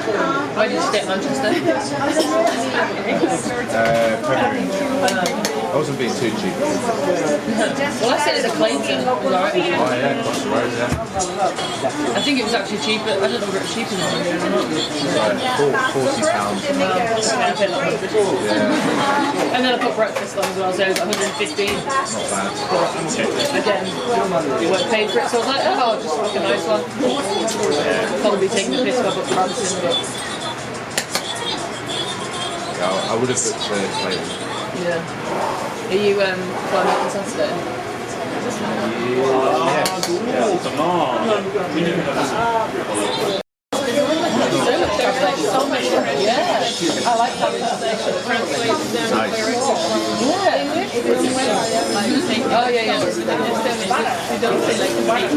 Why did you stay at Manchester? February. I wasn't being too cheap. Well, I said it's a Clayton. Right? Oh yeah, across the road, yeah. I think it was actually cheaper. I don't know if it was cheaper than here or not. Like £40. Yeah. And then I put breakfast on as well, so it was 115. Not bad. Again, you weren't paid for it, so I was like, oh, I'll just like a nice one. Probably taking the piss off at Branson, but Yeah, I would have booked Clayton. yeah. Are you flying back on Saturday? So much yeah. I like how it's Nice. Oh yeah. We don't say like the bite.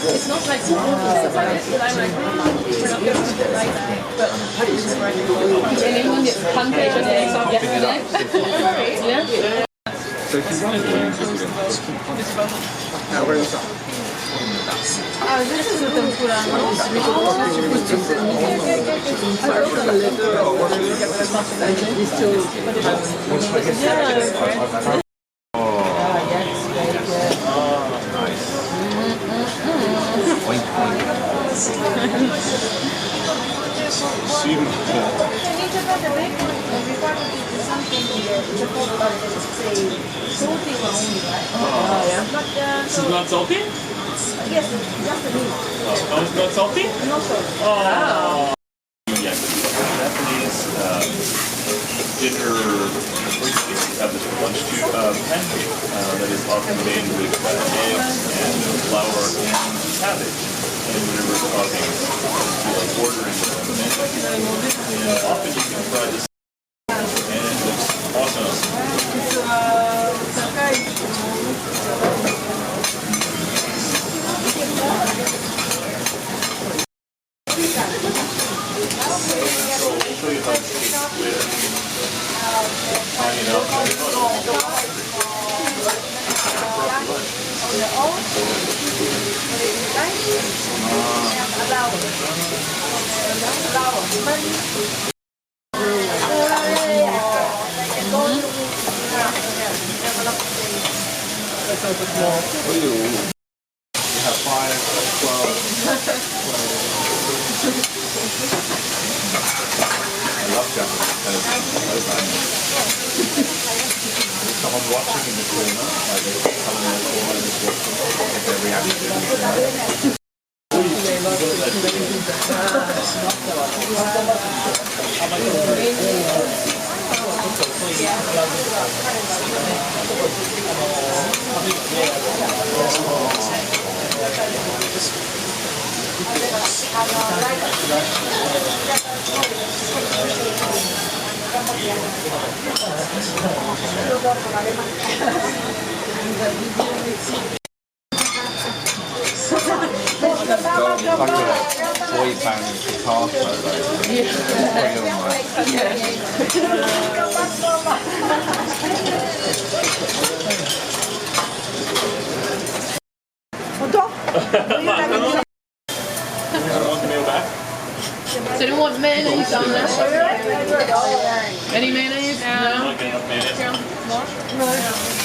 It's not like stuff like this, but I'm like, we're not going to do it like that. But in England, it's pancake and eggs on yesterday. Yeah. So if you want to This is not salty? Yes, just a bit. Oh, it's not salty? No salt. Oh. Japanese dinner have this lunch pancake that is often made with eggs and flour and cabbage. And whatever toppings you like ordering and often you can try this and it looks awesome. Someone watching in the corner, like someone in the corner just watching their reaction. Like a boy band guitar So do you want mayonnaise on this? Any mayonnaise? No. More? No.